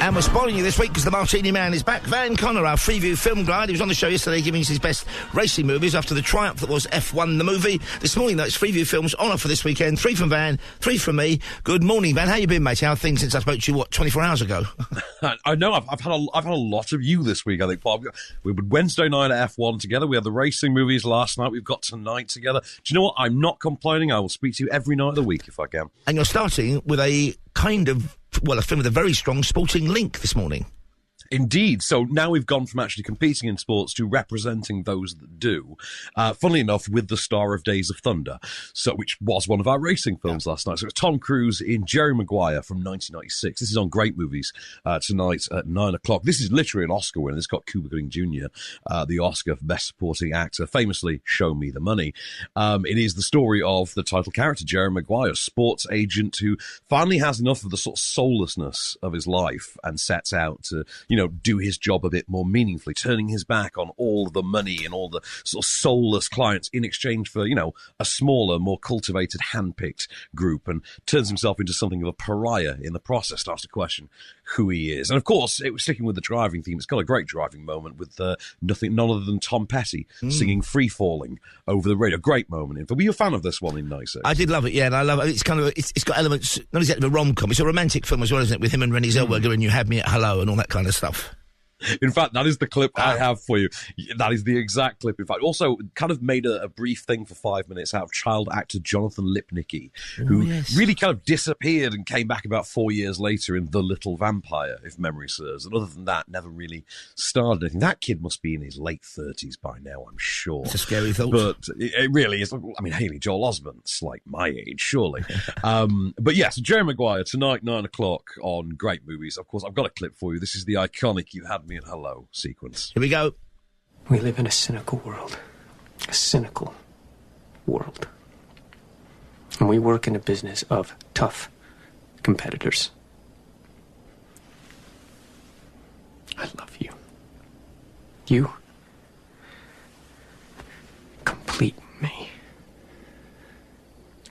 And we're spoiling you this week because the Martini Man is back. Van Connor, our Freeview film guide. He was on the show yesterday giving us his best racing movies after the triumph that was F1 the movie. This morning, though, it's Freeview films on offer this weekend. 3 from Van, 3 from me. Good morning, Van. How you been, mate? How are things since I spoke to you, 24 hours ago? I know. I've had a lot of you this week, I think, Paul. We were Wednesday night at F1 together. We had the racing movies last night. We've got tonight together. Do you know what? I'm not complaining. I will speak to you every night of the week if I can. And you're starting with a kind of, well, a film with a very strong sporting link this morning. Indeed. So now we've gone from actually competing in sports to representing those that do. Funnily enough, with the star of Days of Thunder, which was one of our racing films last night. So it's Tom Cruise in Jerry Maguire from 1996. This is on Great Movies tonight at 9 o'clock. This is literally an Oscar winner. It's got Cuba Gooding Jr., the Oscar for Best Supporting Actor, famously Show Me the Money. It is the story of the title character, Jerry Maguire, sports agent who finally has enough of the sort of soullessness of his life and sets out to, do his job a bit more meaningfully, turning his back on all the money and all the sort of soulless clients in exchange for, a smaller, more cultivated, hand-picked group, and turns himself into something of a pariah in the process, starts to question who he is. And of course, it was sticking with the driving theme. It's got a great driving moment with none other than Tom Petty singing Free Falling over the radio. Great moment. Were you a fan of this one in 96? I did love it, yeah, and I love it. It's kind of, it's got elements, not exactly of a rom-com, it's a romantic film as well, isn't it, with him and Renée Zellweger and You Had Me at Hello and all that kind of stuff. In fact, that is the clip I have for you. That is the exact clip. In fact, also kind of made a brief thing for 5 minutes out of child actor Jonathan Lipnicki, who really kind of disappeared and came back about 4 years later in The Little Vampire, if memory serves. And other than that, never really started anything. That kid must be in his late 30s by now, I'm sure. It's a scary thought. But it really is. I mean, Haley Joel Osment's like my age, surely. But yes, Jerry Maguire, tonight, 9 o'clock on Great Movies. Of course, I've got a clip for you. This is the iconic You Had Me at Hello sequence. Here we go. We live in a cynical world. A cynical world. And we work in a business of tough competitors. I love you. You complete me.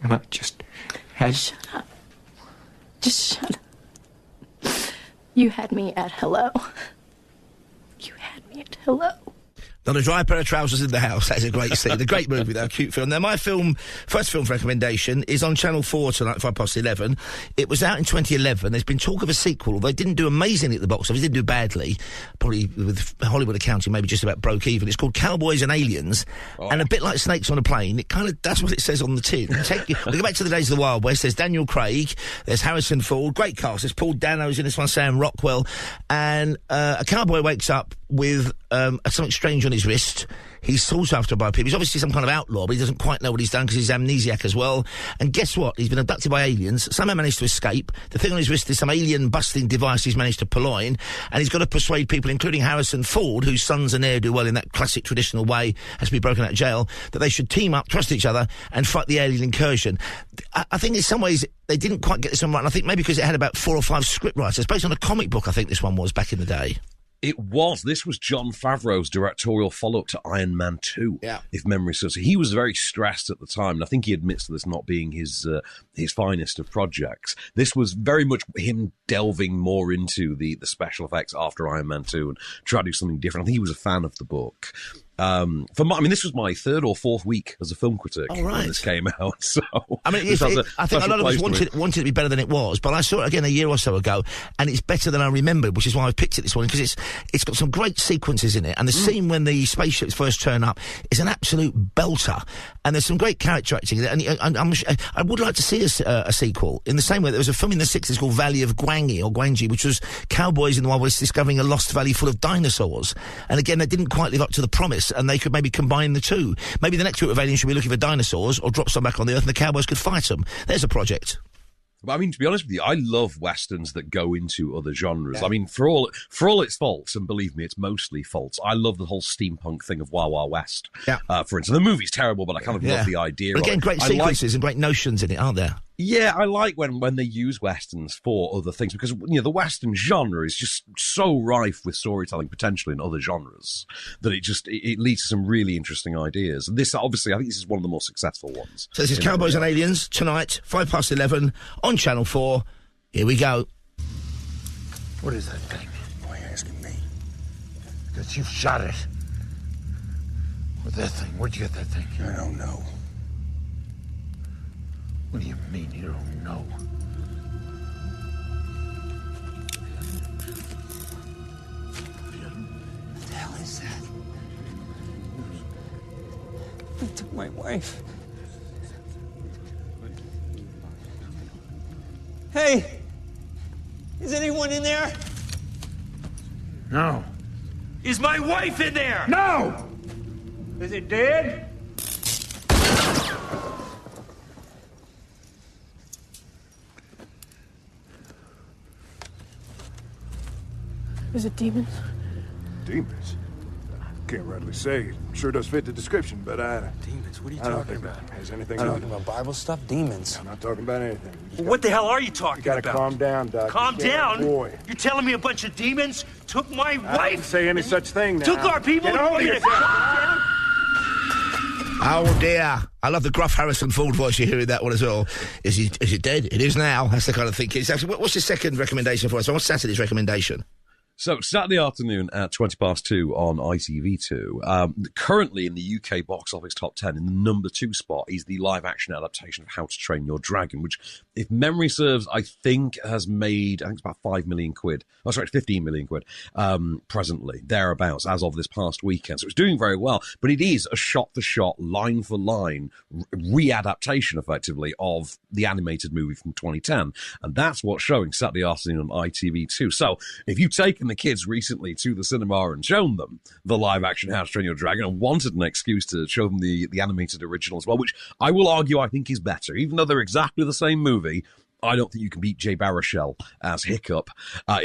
And I just had... Shut up. Just shut up. You had me at hello. You had me at hello. Not a dry pair of trousers in the house. That's a great scene. A great movie, though. Cute film. Now, my first film recommendation is on Channel 4 tonight, 11:05. It was out in 2011. There's been talk of a sequel, although it didn't do amazingly at the box office. It didn't do badly. Probably with Hollywood accounting, maybe just about broke even. It's called Cowboys and Aliens. And a bit like Snakes on a Plane, that's what it says on the tin. We go back to the days of the Wild West. There's Daniel Craig. There's Harrison Ford. Great cast. There's Paul Dano's in this one, Sam Rockwell. And a cowboy wakes up with something strange on his wrist. He's sought after by people. He's obviously some kind of outlaw, but he doesn't quite know what he's done because he's amnesiac as well. And guess what? He's been abducted by aliens. Somehow managed to escape. The thing on his wrist is some alien-busting device he's managed to purloin. And he's got to persuade people, including Harrison Ford, whose sons and heir do well in that classic traditional way, has to be broken out of jail, that they should team up, trust each other, and fight the alien incursion. I think in some ways they didn't quite get this one right. And I think maybe because it had about 4 or 5 scriptwriters. Based on a comic book, I think this one was back in the day. It was. This was Jon Favreau's directorial follow-up to Iron Man 2, if memory serves. He was very stressed at the time, and I think he admits to this not being his finest of projects. This was very much him delving more into the special effects after Iron Man 2 and trying to do something different. I think he was a fan of the book. This was my 3rd or 4th week as a film critic when this came out. So I mean, I think a lot of us wanted it to be better than it was, but I saw it again a year or so ago, and it's better than I remembered, which is why I picked it this morning, because it's got some great sequences in it, and the scene when the spaceships first turn up is an absolute belter, and there's some great character acting in it, and I would like to see a sequel, in the same way there was a film in the 60s called Valley of Gwangi, which was cowboys in the Wild West discovering a lost valley full of dinosaurs, and again, they didn't quite live up to the promise, and they could maybe combine the two. Maybe the next group of aliens should be looking for dinosaurs or drop some back on the Earth and the cowboys could fight them. There's a project. But I mean, to be honest with you, I love westerns that go into other genres. Yeah. I mean, for all its faults, and believe me, it's mostly faults, I love the whole steampunk thing of Wild Wild West. Yeah. For instance, the movie's terrible, but I kind of love the idea. But again, of it. Great sequences and great notions in it, aren't there? Yeah, I like when they use westerns for other things, because the western genre is just so rife with storytelling potential in other genres that it leads to some really interesting ideas. And this, obviously, I think this is one of the more successful ones. So this is Cowboys and Aliens tonight, 11:05 on Channel 4. Here we go. What is that thing? Why are you asking me? Because you shot it. With that thing? Where'd you get that thing? I don't know. What do you mean you don't know? What the hell is that? They took my wife. Hey! Is anyone in there? No. Is my wife in there? No! Is it dead? Is it demons? Demons? Can't rightly say. Sure does fit the description, but Demons? What are you I don't talking think about? that has anything Talking to do. about Bible stuff? Demons. I'm not talking about anything. What the hell are you talking You gotta about? calm down, Doc. Calm You can't, down? Boy. You're telling me a bunch of demons took my I didn't wife? say any such thing now. Took our people? Get hold of yourself. Oh dear. I love the gruff Harrison Ford voice you hear in that one as well. Is it dead? It is now. That's the kind of thing. It's actually, what's the second recommendation for us? What's Saturday's recommendation? So, Saturday afternoon at 2:20 on ITV2. Currently in the UK box office top 10, in the number 2 spot, is the live-action adaptation of How to Train Your Dragon, which, if memory serves, I think has made, I think it's about 5 million quid. Oh, sorry, 15 million quid, presently, thereabouts, as of this past weekend. So it's doing very well, but it is a shot-for-shot, line-for-line re-adaptation, effectively, of the animated movie from 2010. And that's what's showing Saturday afternoon on ITV2. So, if you've taken the kids recently to the cinema and shown them the live-action How to Train Your Dragon and wanted an excuse to show them the animated original as well, which I will argue I think is better. Even though they're exactly the same movie, I don't think you can beat Jay Baruchel as Hiccup.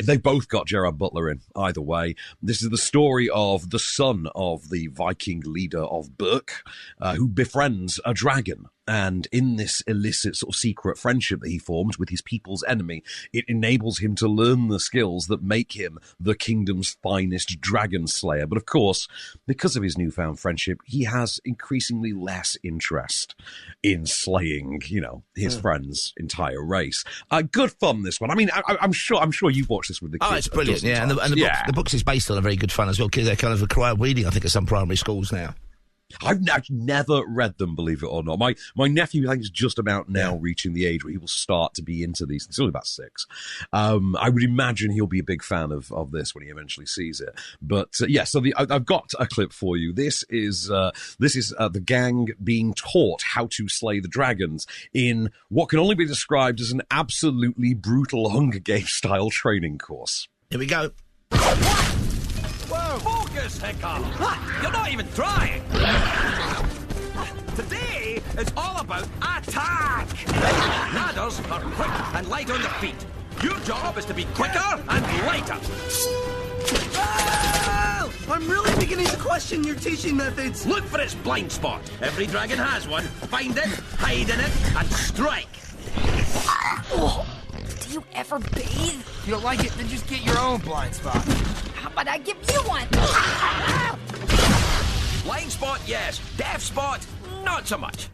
They both got Gerard Butler in, either way. This is the story of the son of the Viking leader of Burke, who befriends a dragon. And in this illicit sort of secret friendship that he forms with his people's enemy, it enables him to learn the skills that make him the kingdom's finest dragon slayer. But of course, because of his newfound friendship, he has increasingly less interest in slaying, his friend's entire race. Good fun, this one. I mean, I'm sure you've watched this with the kids. Oh, it's brilliant, yeah. And the books is based on a very good fun as well. They're kind of required reading, I think, at some primary schools now. I've never read them, believe it or not. My nephew, I think, is just about now reaching the age where he will start to be into these. He's only about 6. I would imagine he'll be a big fan of this when he eventually sees it. But so I've got a clip for you. This is the gang being taught how to slay the dragons in what can only be described as an absolutely brutal Hunger Games style training course. Here we go. Whoa! Focus, Hiccup! You're not even trying! Today is all about attack! Ladders are quick and light on the feet. Your job is to be quicker and lighter. Oh! I'm really beginning to question your teaching methods. Look for its blind spot. Every dragon has one. Find it, hide in it, and strike. Do you ever bathe? If you don't like it, then just get your own blind spot. How about I give you one? Blind spot, yes. Deaf spot, not so much.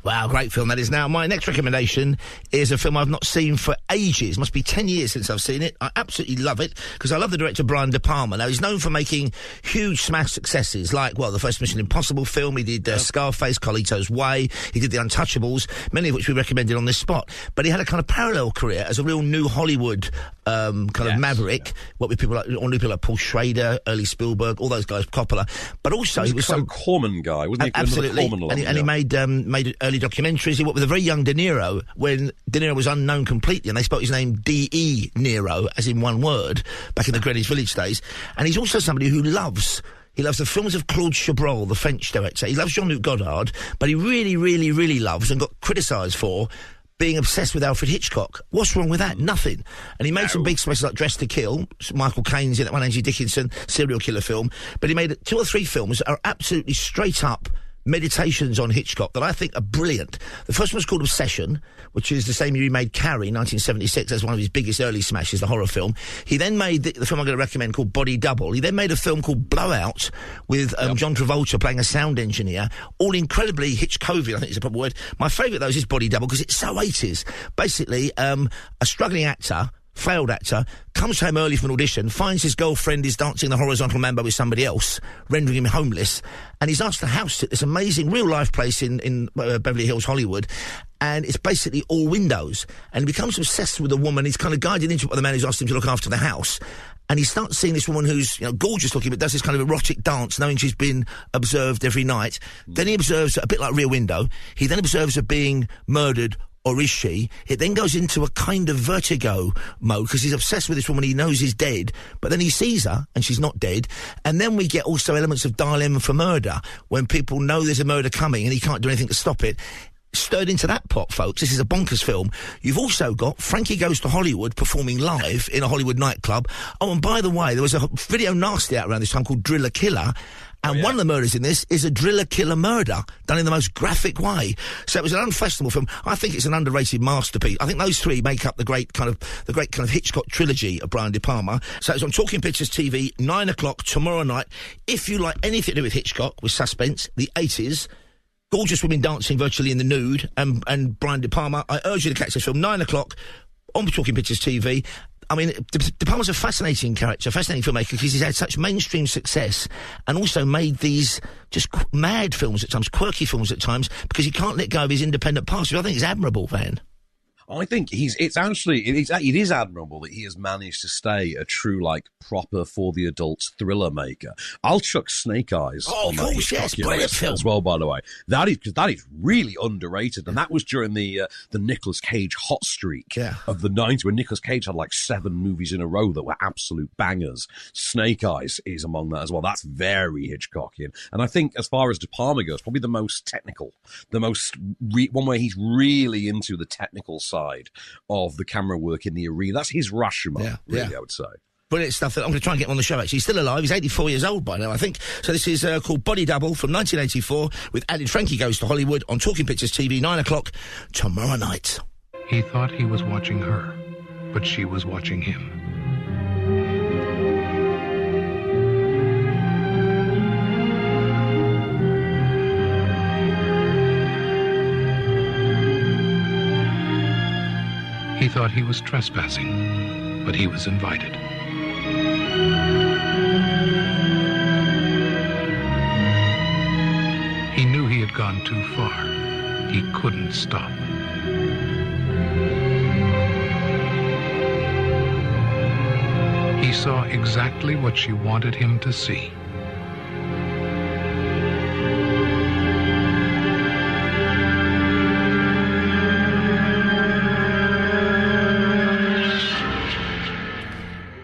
Wow, great film that is. Now, my next recommendation is a film I've not seen for ages. Must be 10 years since I've seen it. I absolutely love it, because I love the director Brian De Palma. Now, he's known for making huge smash successes, like, the first Mission Impossible film. He did Scarface, Carlito's Way. He did The Untouchables, many of which we recommended on this spot. But he had a kind of parallel career as a real new Hollywood of maverick. What were people like Paul Schrader, early Spielberg, all those guys, Coppola. But also he was some Corman guy, wasn't he? Absolutely, and he made early documentaries. He worked with a very young De Niro when De Niro was unknown completely, and they spelled his name D-E Niro, as in one word, back in the Greenwich Village days. And he's also somebody who loves the films of Claude Chabrol, the French director. He loves Jean-Luc Godard, but he really, really, really loves and got criticised for being obsessed with Alfred Hitchcock. What's wrong with that? Nothing. And he made some big specials like Dressed to Kill. Michael Caine's in it, one Angie Dickinson, serial killer film. But he made 2 or 3 films that are absolutely straight up meditations on Hitchcock that I think are brilliant. The first one was called Obsession, which is the same year he made Carrie, 1976. That's one of his biggest early smashes, the horror film. He then made the film I'm going to recommend called Body Double. He then made a film called Blowout with John Travolta playing a sound engineer, all incredibly Hitchcovian, I think is the proper word. My favourite, though, is Body Double, because it's so 80s. Basically, a struggling actor failed actor, comes home early from an audition, finds his girlfriend is dancing the horizontal mambo with somebody else, rendering him homeless, and he's asked to house sit this amazing real-life place in Beverly Hills, Hollywood, and it's basically all windows. And he becomes obsessed with a woman. He's kind of guided into it by the man who's asked him to look after the house. And he starts seeing this woman who's, gorgeous looking, but does this kind of erotic dance, knowing she's been observed every night. Then he observes, a bit like Rear Window, he then observes her being murdered, or is she? It then goes into a kind of vertigo mode, because he's obsessed with this woman he knows is dead, but then he sees her, and she's not dead. And then we get also elements of Dial M for Murder, when people know there's a murder coming, and he can't do anything to stop it. Stirred into that pot, folks. This is a bonkers film. You've also got Frankie Goes to Hollywood performing live in a Hollywood nightclub. Oh, and by the way, there was a video nasty out around this time called Driller Killer, and one of the murders in this is a driller killer murder done in the most graphic way. So it was an unfashionable film. I think it's an underrated masterpiece. I think those three make up the great kind of Hitchcock trilogy of Brian De Palma. So it's on Talking Pictures TV, 9 o'clock tomorrow night. If you like anything to do with Hitchcock, with suspense, the 80s, gorgeous women dancing virtually in the nude, and Brian De Palma, I urge you to catch this film, 9 o'clock, on Talking Pictures TV. I mean, De Palma's a fascinating character, fascinating filmmaker, because he's had such mainstream success and also made these just mad films at times, quirky films at times, because he can't let go of his independent past, which I think is admirable, Van. I think it is admirable that he has managed to stay a true, proper for the adults thriller maker. I'll chuck Snake Eyes on that list as well, by the way. That is really underrated, and that was during the Nicolas Cage hot streak of the 90s, when Nicolas Cage had 7 movies in a row that were absolute bangers. Snake Eyes is among that as well. That's very Hitchcockian, and I think as far as De Palma goes, probably the most technical, one where he's really into the technical side of the camera work in the arena. That's his Rashomon, I would say. Brilliant stuff. That I'm going to try and get him on the show, actually. He's still alive. He's 84 years old by now, I think. So this is called Body Double from 1984 with added Frankie Goes to Hollywood on Talking Pictures TV, 9 o'clock tomorrow night. He thought he was watching her, but she was watching him. He thought he was trespassing, but he was invited. He knew he had gone too far. He couldn't stop. He saw exactly what she wanted him to see.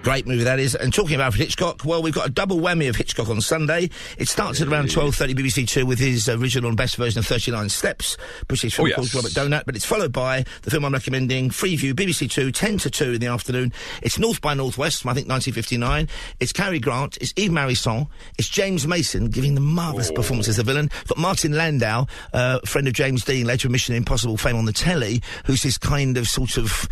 Great movie that is. And talking about Hitchcock, well, we've got a double whammy of Hitchcock on Sunday. It starts at around 12:30 BBC Two with his original and best version of 39 Steps, British film called Robert Donat, but it's followed by the film I'm recommending, Freeview, BBC Two, 10 to 2 in the afternoon. It's North by Northwest from, I think, 1959. It's Cary Grant, it's Yves Marisson, it's James Mason giving the marvellous performance as the villain. You've got Martin Landau, friend of James Dean, later of Mission Impossible fame on the telly, who's this kind of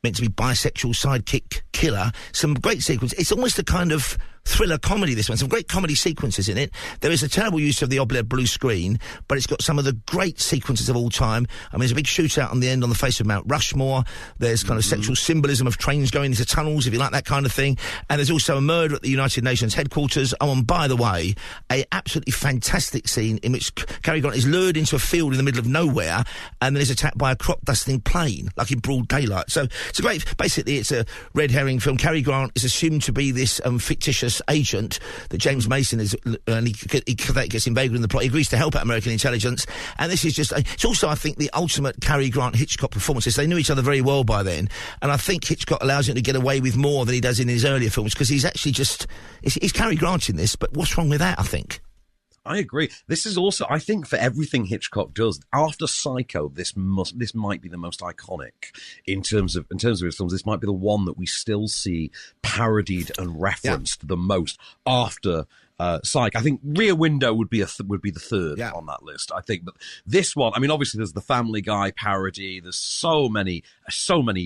meant to be bisexual sidekick killer. Some great sequence. It's almost a kind of thriller comedy, this one. Some great comedy sequences in it. There is a terrible use of the OLED blue screen, but it's got some of the great sequences of all time. I mean, there's a big shootout on the end on the face of Mount Rushmore. There's kind of sexual symbolism of trains going into tunnels, if you like that kind of thing. And there's also a murder at the United Nations headquarters. Oh, and by the way, a absolutely fantastic scene in which Cary Grant is lured into a field in the middle of nowhere and then is attacked by a crop dusting plane, like in broad daylight. So it's a great, basically it's a red herring film. Cary Grant is assumed to be this fictitious agent that James Mason is, and he gets invaded in the plot. He agrees to help out American intelligence, and this is just it's also, I think, the ultimate Cary Grant Hitchcock performances. They knew each other very well by then, and I think Hitchcock allows him to get away with more than he does in his earlier films, because he's actually he's Cary Grant in this, but what's wrong with that, I think? I agree. This is also, I think, for everything Hitchcock does, after Psycho, this might be the most iconic in terms of his films. This might be the one that we still see parodied and referenced the most after Psych. I think Rear Window would be the third on that list, I think. But this one, I mean, obviously there's the Family Guy parody. There's so many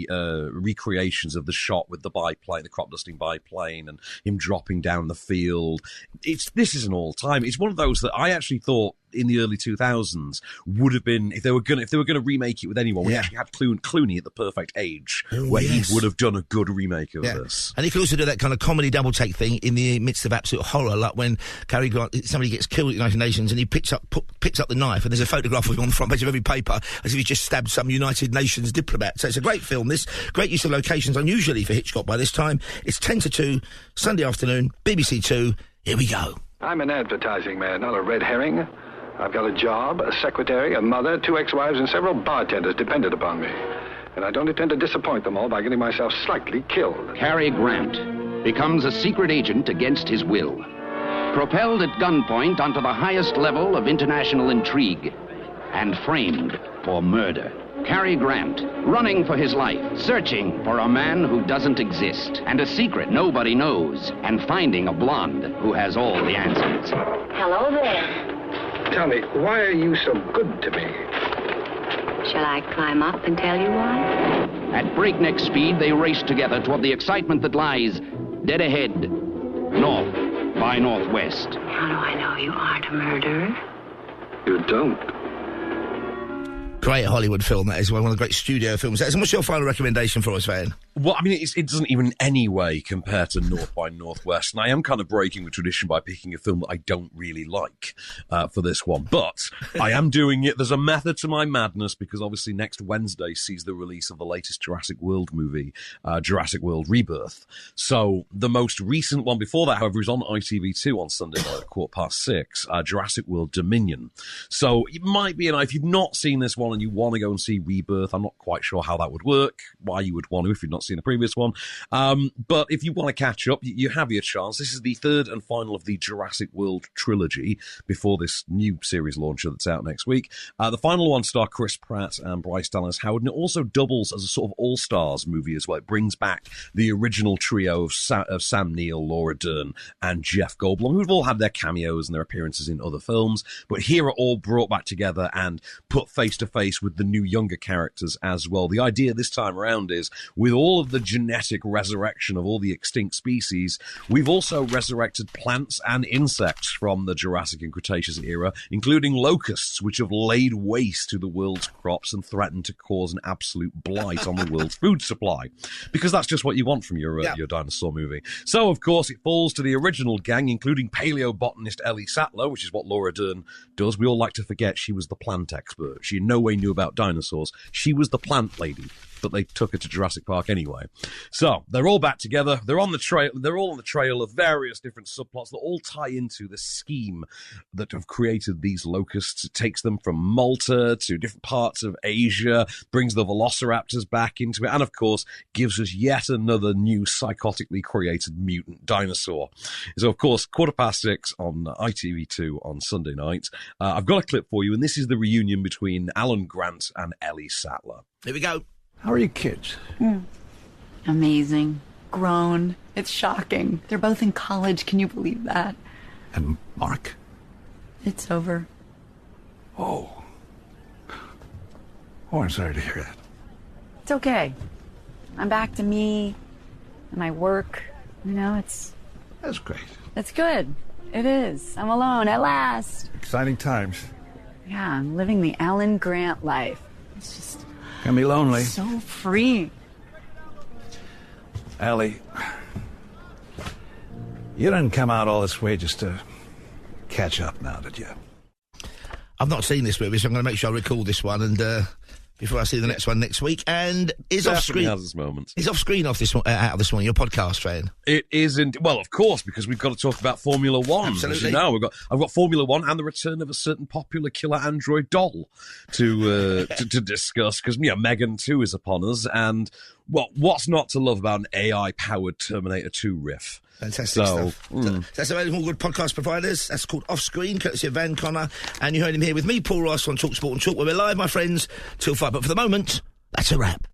recreations of the shot with the biplane, the crop dusting biplane, and him dropping down the field. This is an all-time. It's one of those that I actually thought in the early 2000s would have been, if they were going to remake it with anyone, we actually had Clooney at the perfect age where he would have done a good remake of this. And he could also do that kind of comedy double take thing in the midst of absolute horror, like when Cary Grant, somebody gets killed at the United Nations and he picks up the knife and there's a photograph of him on the front page of every paper as if he just stabbed some United Nations diplomat. So it's a great film, this. Great use of locations, unusually for Hitchcock by this time. It's 10 to 2, Sunday afternoon, BBC 2. Here we go. I'm an advertising man, not a red herring. I've got a job, a secretary, a mother, 2 ex-wives, and several bartenders dependent upon me. And I don't intend to disappoint them all by getting myself slightly killed. Cary Grant becomes a secret agent against his will. Propelled at gunpoint onto the highest level of international intrigue and framed for murder. Cary Grant, running for his life, searching for a man who doesn't exist, and a secret nobody knows, and finding a blonde who has all the answers. Hello there. Tell me, why are you so good to me? Shall I climb up and tell you why? At breakneck speed, they race together toward the excitement that lies dead ahead, north by northwest. How do I know you aren't a murderer? You don't. Great Hollywood film, that is one of the great studio films. And what's your final recommendation for us, Van? Well, I mean, it doesn't even in any way compare to North by Northwest, and I am kind of breaking the tradition by picking a film that I don't really like for this one, but I am doing it. There's a method to my madness, because obviously next Wednesday sees the release of the latest Jurassic World movie, Jurassic World Rebirth. So the most recent one before that, however, is on ITV2 on Sunday night at 6:15, Jurassic World Dominion. So it might be, if you've not seen this one and you want to go and see Rebirth, I'm not quite sure how that would work, why you would want to if you've not seen the previous one. But if you want to catch up, you have your chance. This is the third and final of the Jurassic World trilogy before this new series launcher that's out next week. The final one stars Chris Pratt and Bryce Dallas Howard, and it also doubles as a sort of all-stars movie as well. It brings back the original trio of Sam Neill, Laura Dern, and Jeff Goldblum, who've all had their cameos and their appearances in other films, but here are all brought back together and put face-to-face with the new younger characters as well. The idea this time around is, with all of the genetic resurrection of all the extinct species, we've also resurrected plants and insects from the Jurassic and Cretaceous era, including locusts, which have laid waste to the world's crops and threatened to cause an absolute blight on the world's food supply. Because that's just what you want from your dinosaur movie. So, of course, it falls to the original gang, including paleobotanist Ellie Sattler, which is what Laura Dern does. We all like to forget she was the plant expert. She in no way knew about dinosaurs. She was the plant lady, but they took her to Jurassic Park anyway. So they're all back together. They're on the trail. They're all on the trail of various different subplots that all tie into the scheme that have created these locusts. It takes them from Malta to different parts of Asia, brings the velociraptors back into it, and of course gives us yet another new psychotically created mutant dinosaur. So of course 6:15 on ITV2 on Sunday night. I've got a clip for you, and this is the reunion between Alan Grant and Ellie Sattler. Here we go. How are your kids? Amazing. Grown. It's shocking. They're both in college. Can you believe that? And Mark? It's over. Oh. Oh, I'm sorry to hear that. It's okay. I'm back to me and my work. That's great. It's good. It is. I'm alone at last. Exciting times. Yeah, I'm living the Alan Grant life. It's just... Can be lonely. So free. Allie, you didn't come out all this way just to catch up now, did you? I've not seen this movie, so I'm going to make sure I record this one and before I see the next one next week. And is off screen. Has its moments. Is off screen off this one, out of this one. Your podcast, fan. It isn't. Well, of course, because we've got to talk about Formula One. Absolutely. As you know, I've got Formula One and the return of a certain popular killer android doll to discuss, because Megan 2 is upon us, and what's not to love about an AI-powered Terminator 2 riff? Fantastic stuff. That's available on good podcast providers. That's called Off Screen, courtesy of Van Connor. And you heard him here with me, Paul Ross, on talkSPORT and Talk, where we're live, my friends, till 5. But for the moment, that's a wrap.